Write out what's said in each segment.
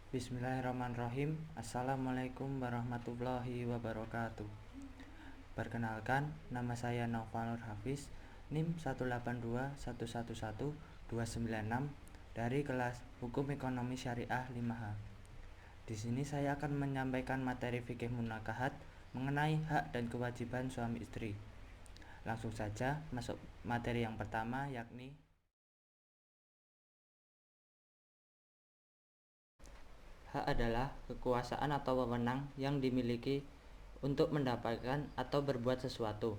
Bismillahirrahmanirrahim. Assalamualaikum warahmatullahi wabarakatuh. Perkenalkan, nama saya Naufal Nur Hafiz, NIM 182111296 dari kelas Hukum Ekonomi Syariah 5H. Di sini saya akan menyampaikan materi fikih munakahat mengenai hak dan kewajiban suami istri. Langsung saja masuk materi yang pertama, yakni hak adalah kekuasaan atau wewenang yang dimiliki untuk mendapatkan atau berbuat sesuatu.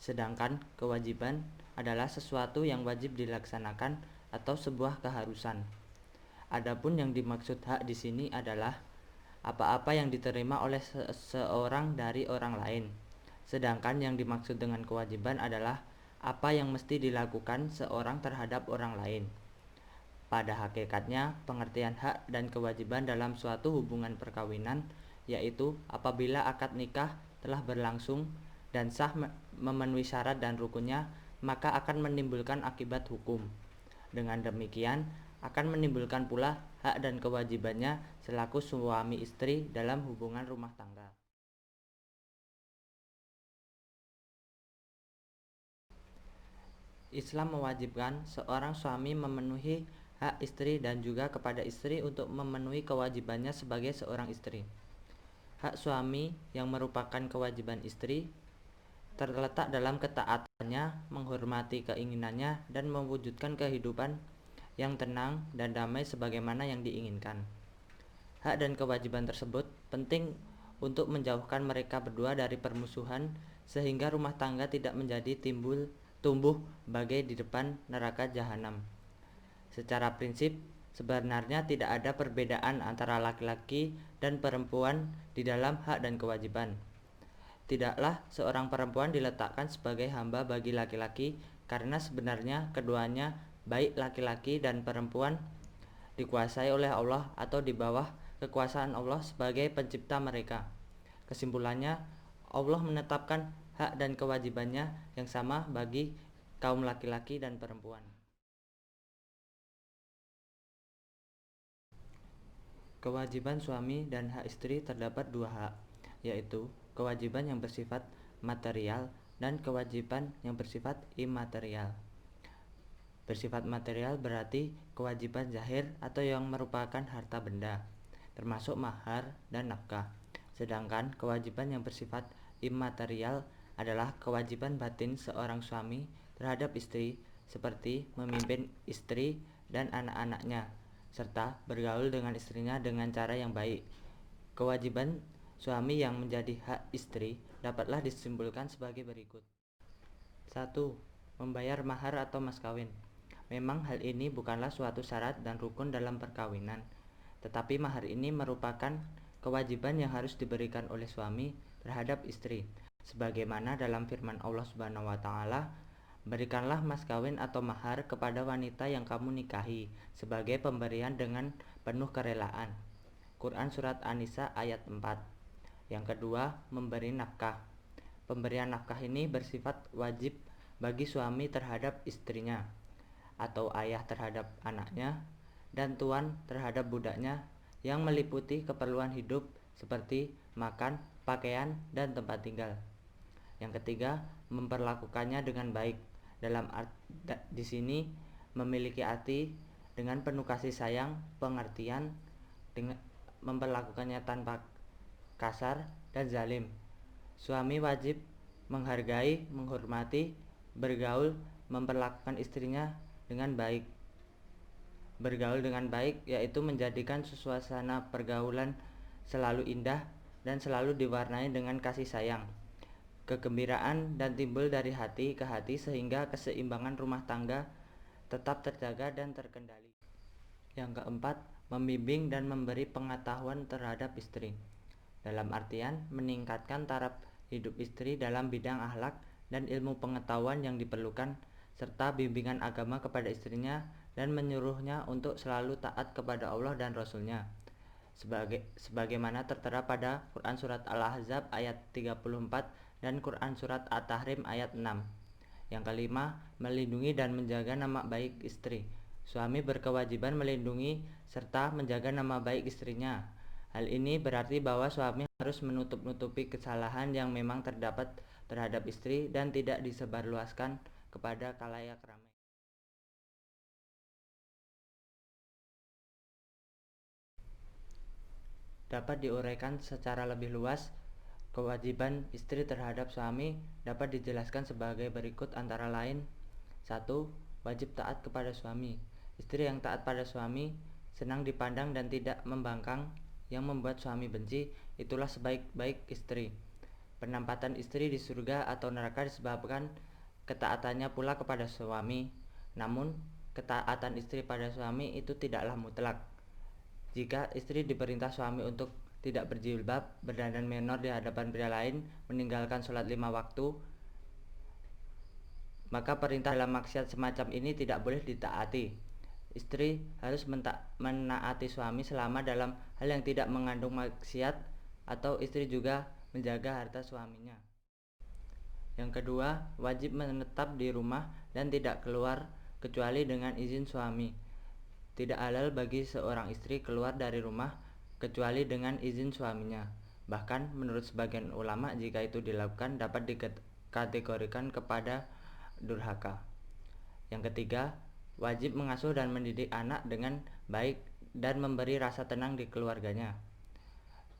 Sedangkan kewajiban adalah sesuatu yang wajib dilaksanakan atau sebuah keharusan. Adapun yang dimaksud hak di sini adalah apa-apa yang diterima oleh seorang dari orang lain. Sedangkan yang dimaksud dengan kewajiban adalah apa yang mesti dilakukan seorang terhadap orang lain. Pada hakikatnya, pengertian hak dan kewajiban dalam suatu hubungan perkawinan yaitu apabila akad nikah telah berlangsung dan sah memenuhi syarat dan rukunnya, maka akan menimbulkan akibat hukum. Dengan demikian, akan menimbulkan pula hak dan kewajibannya selaku suami istri dalam hubungan rumah tangga. Islam mewajibkan seorang suami memenuhi hak istri dan juga kepada istri untuk memenuhi kewajibannya sebagai seorang istri. Hak suami yang merupakan kewajiban istri terletak dalam ketaatannya, menghormati keinginannya, dan mewujudkan kehidupan yang tenang dan damai sebagaimana yang diinginkan. Hak dan kewajiban tersebut penting untuk menjauhkan mereka berdua dari permusuhan sehingga rumah tangga tidak menjadi tumbuh bagai di depan neraka jahanam. Secara prinsip, sebenarnya tidak ada perbedaan antara laki-laki dan perempuan di dalam hak dan kewajiban. Tidaklah seorang perempuan diletakkan sebagai hamba bagi laki-laki karena sebenarnya keduanya, baik laki-laki dan perempuan, dikuasai oleh Allah atau di bawah kekuasaan Allah sebagai pencipta mereka. Kesimpulannya, Allah menetapkan hak dan kewajibannya yang sama bagi kaum laki-laki dan perempuan. Kewajiban suami dan hak istri terdapat dua hak, yaitu kewajiban yang bersifat material dan kewajiban yang bersifat imaterial. Bersifat material berarti kewajiban zahir atau yang merupakan harta benda, termasuk mahar dan nafkah. Sedangkan kewajiban yang bersifat imaterial adalah kewajiban batin seorang suami terhadap istri, seperti memimpin istri dan anak-anaknya, serta bergaul dengan istrinya dengan cara yang baik. Kewajiban suami yang menjadi hak istri dapatlah disimpulkan sebagai berikut. 1. Membayar mahar atau mas kawin. Memang hal ini bukanlah suatu syarat dan rukun dalam perkawinan, tetapi mahar ini merupakan kewajiban yang harus diberikan oleh suami terhadap istri, sebagaimana dalam firman Allah Subhanahu wa taala, "Berikanlah mas kawin atau mahar kepada wanita yang kamu nikahi sebagai pemberian dengan penuh kerelaan." Quran Surat An-Nisa ayat 4. Yang kedua, memberi nafkah. Pemberian nafkah ini bersifat wajib bagi suami terhadap istrinya, atau ayah terhadap anaknya, dan tuan terhadap budaknya, yang meliputi keperluan hidup seperti makan, pakaian, dan tempat tinggal. Yang ketiga, memperlakukannya dengan baik. Di sini memiliki arti dengan penuh kasih sayang, pengertian, dengan memperlakukannya tanpa kasar dan zalim. Suami wajib menghargai, menghormati, bergaul, memperlakukan istrinya dengan baik. Bergaul dengan baik yaitu menjadikan suasana pergaulan selalu indah dan selalu diwarnai dengan kasih sayang, kegembiraan, dan timbul dari hati ke hati sehingga keseimbangan rumah tangga tetap terjaga dan terkendali. Yang keempat, membimbing dan memberi pengetahuan terhadap istri, dalam artian meningkatkan taraf hidup istri dalam bidang akhlak dan ilmu pengetahuan yang diperlukan, serta bimbingan agama kepada istrinya dan menyuruhnya untuk selalu taat kepada Allah dan Rasul-Nya, sebagaimana tertera pada Quran Surat Al-Ahzab ayat 34 dan Quran Surat At-Tahrim ayat 6. Yang kelima, melindungi dan menjaga nama baik istri. Suami berkewajiban melindungi serta menjaga nama baik istrinya. Hal ini berarti bahwa suami harus menutup-nutupi kesalahan yang memang terdapat terhadap istri dan tidak disebarluaskan kepada khalayak ramai. Dapat diuraikan secara lebih luas, kewajiban istri terhadap suami dapat dijelaskan sebagai berikut antara lain: 1. Wajib taat kepada suami. Istri yang taat pada suami, senang dipandang dan tidak membangkang, yang membuat suami benci, itulah sebaik-baik istri. Penempatan istri di surga atau neraka disebabkan ketaatannya pula kepada suami. Namun, ketaatan istri pada suami itu tidaklah mutlak. Jika istri diperintah suami untuk tidak berjilbab, berdandan menor di hadapan pria lain, meninggalkan sholat 5 waktu, maka perintah dalam maksiat semacam ini tidak boleh ditaati. Istri harus menaati suami selama dalam hal yang tidak mengandung maksiat, atau istri juga menjaga harta suaminya. Yang kedua, wajib menetap di rumah dan tidak keluar kecuali dengan izin suami. Tidak halal bagi seorang istri keluar dari rumah kecuali dengan izin suaminya. Bahkan menurut sebagian ulama, jika itu dilakukan dapat dikategorikan kepada durhaka. Yang ketiga, wajib mengasuh dan mendidik anak dengan baik dan memberi rasa tenang di keluarganya.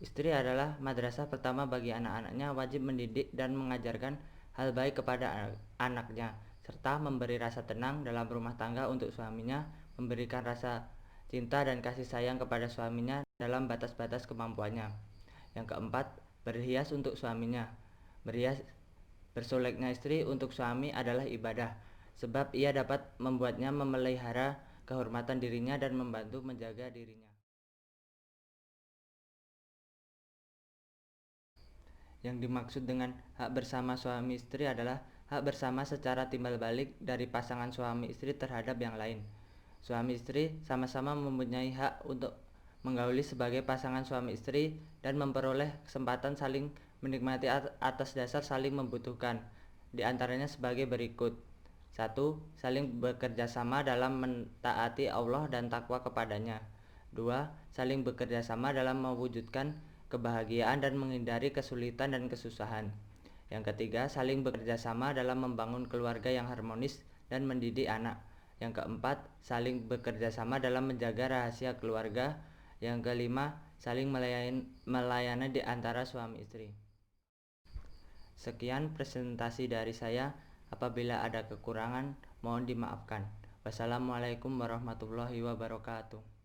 Istri adalah madrasah pertama bagi anak-anaknya, wajib mendidik dan mengajarkan hal baik kepada anaknya, serta memberi rasa tenang dalam rumah tangga untuk suaminya, memberikan rasa cinta dan kasih sayang kepada suaminya dalam batas-batas kemampuannya. Yang keempat, berhias untuk suaminya. Bersoleknya istri untuk suami adalah ibadah, sebab ia dapat membuatnya memelihara kehormatan dirinya dan membantu menjaga dirinya. Yang dimaksud dengan hak bersama suami istri adalah hak bersama secara timbal balik dari pasangan suami istri terhadap yang lain. Suami istri sama-sama mempunyai hak untuk menggauli sebagai pasangan suami istri dan memperoleh kesempatan saling menikmati atas dasar saling membutuhkan. Di antaranya sebagai berikut: 1. Saling bekerja sama dalam mentaati Allah dan takwa kepadanya. 2. Saling bekerja sama dalam mewujudkan kebahagiaan dan menghindari kesulitan dan kesusahan. Yang ketiga, saling bekerja sama dalam membangun keluarga yang harmonis dan mendidik anak. Yang keempat, saling bekerja sama dalam menjaga rahasia keluarga. Yang kelima, saling melayani di antara suami istri. Sekian presentasi dari saya. Apabila ada kekurangan, mohon dimaafkan. Wassalamualaikum warahmatullahi wabarakatuh.